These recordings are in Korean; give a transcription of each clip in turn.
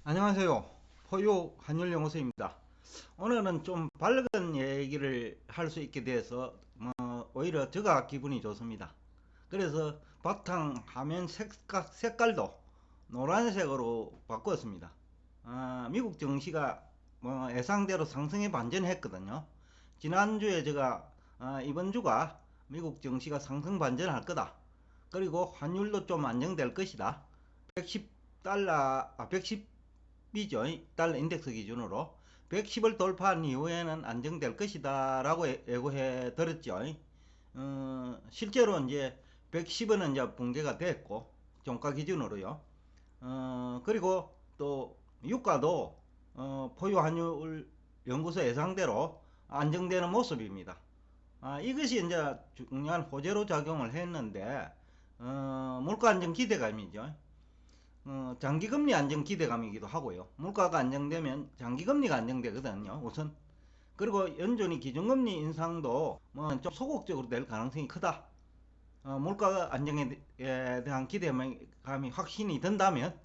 안녕하세요. 포유 한율영어소입니다. 오늘은 좀 밝은 얘기를 할 수 있게 돼서 오히려 제가 기분이 좋습니다. 그래서 바탕 화면 색깔도 노란색으로 바꾸었습니다. 미국 증시가 예상대로 상승에 반전했거든요. 지난주에 제가 이번 주가 미국 증시가 상승 반전할 거다. 그리고 환율도 좀 안정될 것이다. 110달러, 110이죠. 달러 인덱스 기준으로 110을 돌파한 이후에는 안정될 것이다 라고 예고해 드렸죠. 실제로 이제 110은 이제 붕괴가 됐고 종가 기준으로요. 그리고 또 유가도 포유 환율 연구소 예상대로 안정되는 모습입니다. 이것이 이제 중요한 호재로 작용을 했는데 물가 안정 기대감이죠. 장기금리 안정 기대감이기도 하고요. 물가가 안정되면 장기금리가 안정되거든요, 우선. 그리고 연준이 기준금리 인상도 뭐 좀 소극적으로 될 가능성이 크다. 물가 안정에 대한 기대감이 확신이 든다면,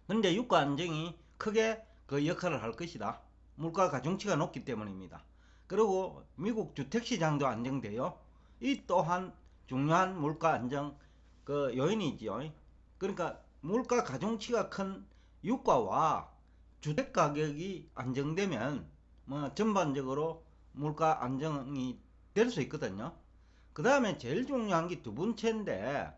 근데 유가 안정이 크게 그 역할을 할 것이다. 물가 가중치가 높기 때문입니다. 그리고 미국 주택시장도 안정돼요. 이 또한 중요한 물가 안정 그 요인이죠. 그러니까 물가 가중치가 큰 유가와 주택 가격이 안정되면 뭐 전반적으로 물가 안정이 될 수 있거든요. 그 다음에 제일 중요한 게 두 번째인데,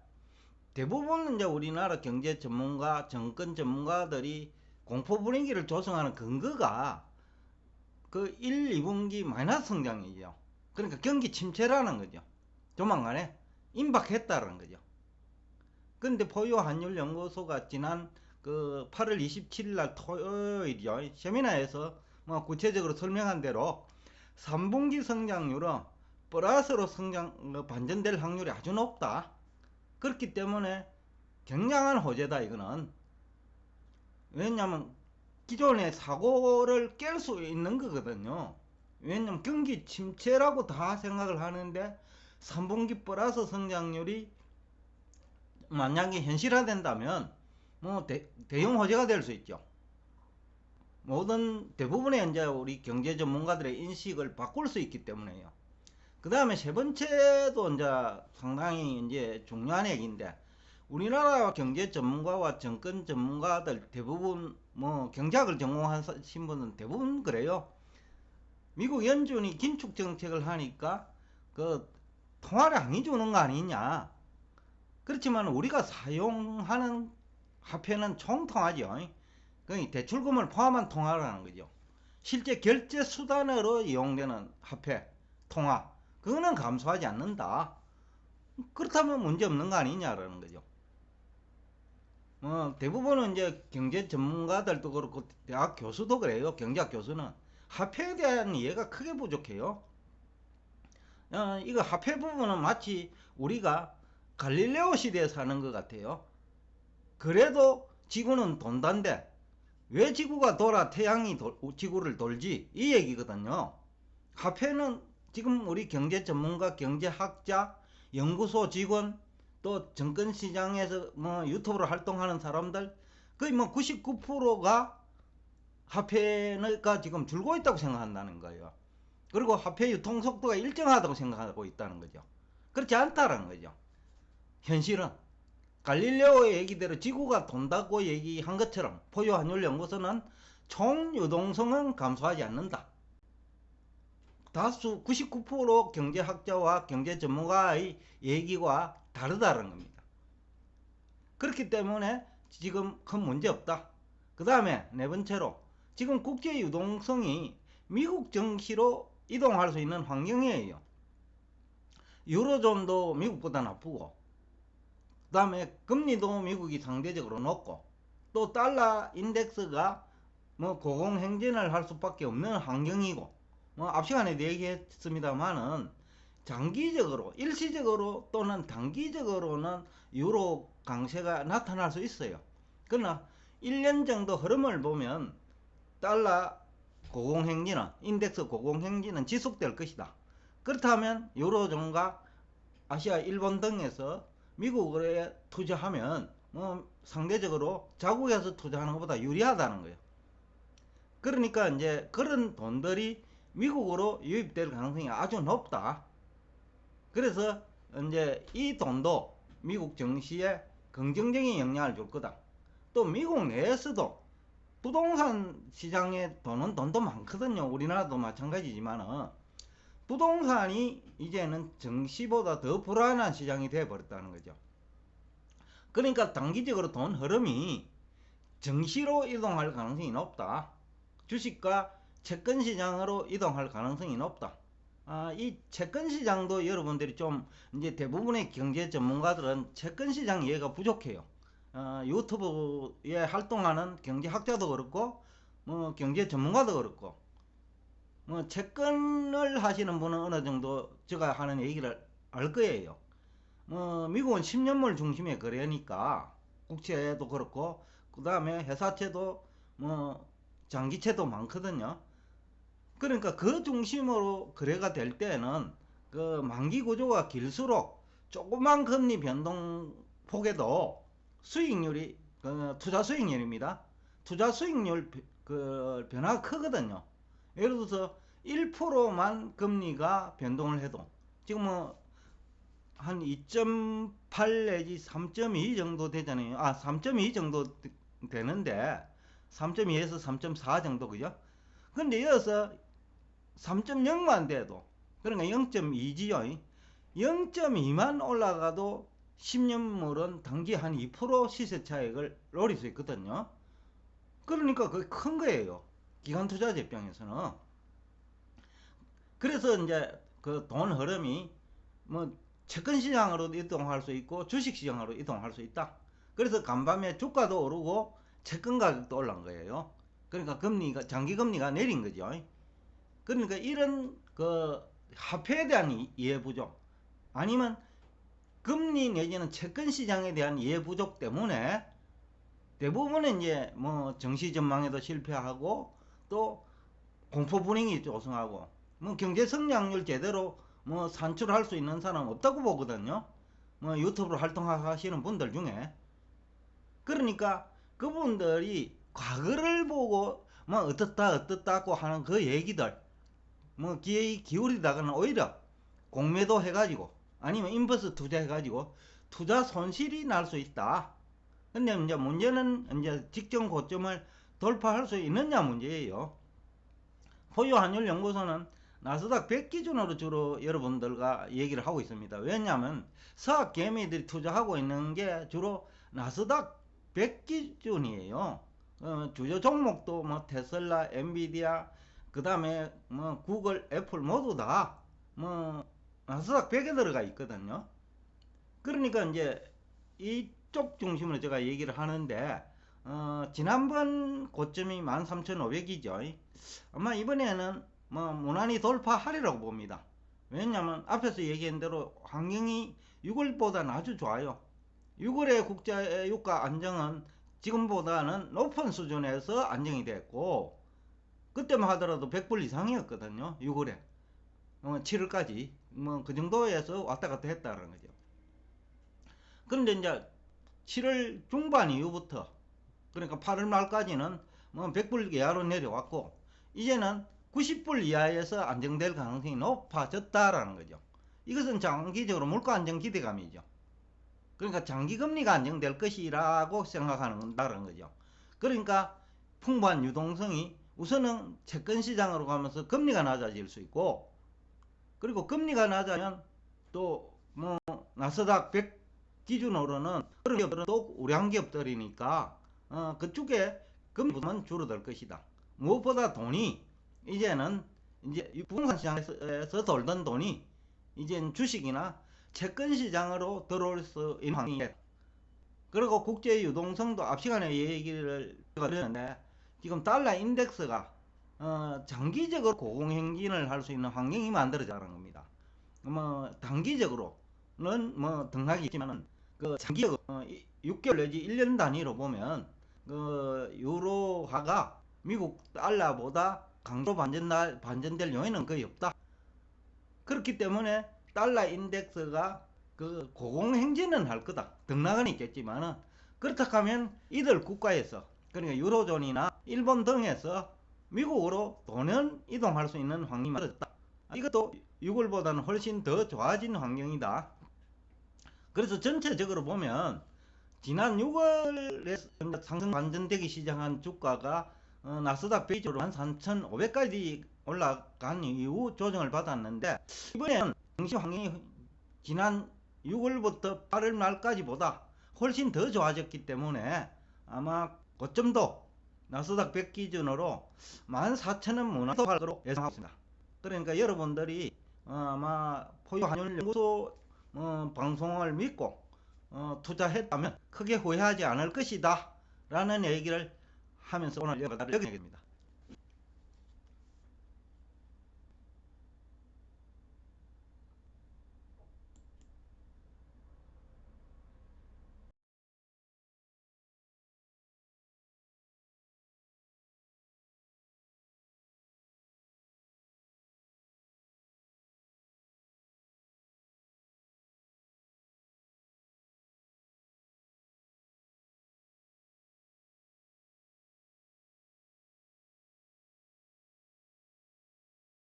대부분 이제 우리나라 경제 전문가, 정권 전문가들이 공포 분위기를 조성하는 근거가 그 1, 2분기 마이너스 성장이죠. 그러니까 경기 침체라는 거죠. 조만간에 임박했다는 거죠. 근데 포유 환율 연구소가 지난 그 8월 27일 날 토요일이요. 세미나에서 뭐 구체적으로 설명한 대로 3분기 성장률은 플러스로 반전될 확률이 아주 높다. 그렇기 때문에 굉장한 호재다 이거는. 왜냐면 기존의 사고를 깰 수 있는 거거든요. 왜냐면 경기 침체라고 다 생각을 하는데 3분기 플러스 성장률이 만약에 현실화된다면 뭐 대형 호재가 될 수 있죠. 모든 대부분의 이제 우리 경제 전문가들의 인식을 바꿀 수 있기 때문에요. 그 다음에 세 번째도 이제 상당히 이제 중요한 얘기인데, 우리나라 경제 전문가와 정권 전문가들 대부분 뭐 경제학을 전공하신 분은 대부분 그래요. 미국 연준이 긴축 정책을 하니까 그 통화를 안 주는 거 아니냐. 그렇지만 우리가 사용하는 화폐는 총통화죠. 그 대출금을 포함한 통화라는 거죠. 실제 결제 수단으로 이용되는 화폐, 통화, 그거는 감소하지 않는다. 그렇다면 문제 없는 거 아니냐라는 거죠. 대부분은 이제 경제 전문가들도 그렇고 대학 교수도 그래요. 경제학 교수는 화폐에 대한 이해가 크게 부족해요. 이거 화폐 부분은 마치 우리가 갈릴레오 시대에 사는 것 같아요. 그래도 지구는 돈단데 왜 지구가 돌아 태양이 지구를 돌지, 이 얘기거든요. 화폐는 지금 우리 경제 전문가, 경제학자, 연구소 직원, 또 정권시장에서 뭐 유튜브로 활동하는 사람들 거의 뭐 99%가 화폐가 지금 줄고 있다고 생각한다는 거예요. 그리고 화폐 유통 속도가 일정하다고 생각하고 있다는 거죠. 그렇지 않다는 거죠. 현실은 갈릴레오의 얘기대로 지구가 돈다고 얘기한 것처럼 포유 환율 연구소는 총 유동성은 감소하지 않는다. 다수 99% 경제학자와 경제 전문가의 얘기와 다르다는 겁니다. 그렇기 때문에 지금 큰 문제 없다. 그 다음에 네 번째로, 지금 국제 유동성이 미국 증시로 이동할 수 있는 환경이에요. 유로존도 미국보다 나쁘고, 그 다음에 금리도 미국이 상대적으로 높고, 또 달러 인덱스가 뭐 고공행진을 할 수밖에 없는 환경이고, 뭐 앞 시간에도 얘기했습니다만은 장기적으로, 일시적으로 또는 단기적으로는 유로 강세가 나타날 수 있어요. 그러나 1년 정도 흐름을 보면 달러 고공행진은, 인덱스 고공행진은 지속될 것이다. 그렇다면 유로존과 아시아, 일본 등에서 미국에 투자하면 뭐 상대적으로 자국에서 투자하는 것보다 유리하다는 거예요. 그러니까 이제 그런 돈들이 미국으로 유입될 가능성이 아주 높다. 그래서 이제 이 돈도 미국 증시에 긍정적인 영향을 줄 거다. 또 미국 내에서도 부동산 시장에 도는 돈도 많거든요. 우리나라도 마찬가지지만은 부동산이 이제는 증시보다 더 불안한 시장이 되어버렸다는 거죠. 그러니까 단기적으로 돈 흐름이 증시로 이동할 가능성이 높다. 주식과 채권 시장으로 이동할 가능성이 높다. 이 채권 시장도 여러분들이 좀 이제 대부분의 경제 전문가들은 채권 시장 이해가 부족해요. 유튜브에 활동하는 경제학자도 그렇고 뭐 경제 전문가도 그렇고 뭐 채권을 하시는 분은 어느 정도 제가 하는 얘기를 알 거예요. 미국은 10년물 중심의 거래니까 국채도 그렇고 그 다음에 회사채도 뭐 장기채도 많거든요. 그러니까 그 중심으로 거래가 될 때는 그 만기 구조가 길수록 조그만 금리 변동 폭에도 수익률이 투자 수익률입니다. 투자 수익률 그 변화가 크거든요. 예를 들어서 1%만 금리가 변동을 해도 지금 뭐 한 2.8 내지 3.2 정도 되잖아요. 3.2 정도 되는데 3.2에서 3.4 정도 그죠? 근데 이어서 3.0만 돼도 그러니까 0.2지요. 0.2만 올라가도 10년물은 단기 한 2% 시세 차익을 노릴 수 있거든요. 그러니까 그게 큰 거예요. 기관 투자자 입장에서는. 그래서 이제 그 돈 흐름이 뭐 채권 시장으로 이동할 수 있고 주식 시장으로 이동할 수 있다. 그래서 간밤에 주가도 오르고 채권 가격도 올라간 거예요. 그러니까 금리가 장기 금리가 내린 거죠. 그러니까 이런 그 화폐에 대한 이해 부족 아니면 금리 내지는 채권 시장에 대한 이해 부족 때문에 대부분은 이제 뭐 정시 전망에도 실패하고 또 공포 분위기 조성하고 뭐 경제 성장률 제대로 뭐 산출할 수 있는 사람 없다고 보거든요. 뭐 유튜브로 활동하시는 분들 중에. 그러니까 그분들이 과거를 보고 뭐 어떻다고 하는 그 얘기들 뭐 기회 기울이다가는 오히려 공매도 해가지고 아니면 인버스 투자해가지고 투자 손실이 날 수 있다. 근데 이제 문제는 이제 직전 고점을 돌파할 수 있느냐 문제예요. 포유 환율 연구소는 나스닥 100 기준으로 주로 여러분들과 얘기를 하고 있습니다. 왜냐하면 서학 개미들이 투자하고 있는 게 주로 나스닥 100 기준이에요. 주요 종목도 뭐 테슬라, 엔비디아, 그 다음에 뭐 구글, 애플 모두 다 뭐 나스닥 100에 들어가 있거든요. 그러니까 이제 이쪽 중심으로 제가 얘기를 하는데 지난번 고점이 13,500이죠. 아마 이번에는 뭐 무난히 돌파하리라고 봅니다. 왜냐하면 앞에서 얘기한 대로 환경이 6월보다는 아주 좋아요. 6월의 국제 유가 안정은 지금보다는 높은 수준에서 안정이 됐고 그때만 하더라도 100불 이상이었거든요. 6월에 7월까지 뭐 그 정도에서 왔다 갔다 했다는 거죠. 그런데 이제 7월 중반 이후부터 그러니까 8월 말까지는 뭐 100불 이하로 내려왔고 이제는 90불 이하에서 안정될 가능성이 높아졌다라는 거죠. 이것은 장기적으로 물가 안정 기대감이죠. 그러니까 장기 금리가 안정될 것이라고 생각한다는 거죠. 그러니까 풍부한 유동성이 우선은 채권 시장으로 가면서 금리가 낮아질 수 있고 그리고 금리가 낮아면 또 뭐 나스닥 100 기준으로는 그런 기업들은 또 우량 기업들이니까 그쪽에 금리 부담은 줄어들 것이다. 무엇보다 돈이 이제는 이제 부동산 시장에서 돌던 돈이 이제는 주식이나 채권 시장으로 들어올 수 있는 환경이다. 그리고 국제 유동성도 앞 시간에 얘기를 드렸는데 지금 달러 인덱스가 장기적으로 고공행진을 할 수 있는 환경이 만들어지는 겁니다. 뭐 단기적으로는 뭐 등락이 있지만은 그 장기적으로 6개월 내지 1년 단위로 보면 그 유로화가 미국 달러보다 강조 반전될 요인은 거의 없다. 그렇기 때문에 달러 인덱스가 그 고공행진은 할 거다. 등락은 있겠지만은 그렇다 하면 이들 국가에서, 그러니까 유로존이나 일본 등에서 미국으로 돈은 이동할 수 있는 환경이 만들어졌다. 이것도 6월보다는 훨씬 더 좋아진 환경이다. 그래서 전체적으로 보면 지난 6월에 상승 반전되기 시작한 주가가 나스닥 베이지로 한 3,500까지 올라간 이후 조정을 받았는데, 이번에는 증시 환경이 지난 6월부터 8월 말까지보다 훨씬 더 좋아졌기 때문에 아마 고점도 나스닥 100 기준으로 14,000원 무난할 것으로 예상하고 있습니다. 그러니까 여러분들이 아마 포유환율연구소 방송을 믿고 투자했다면 크게 후회하지 않을 것이다 라는 얘기를 하면서 오늘 여기까지 하겠습니다.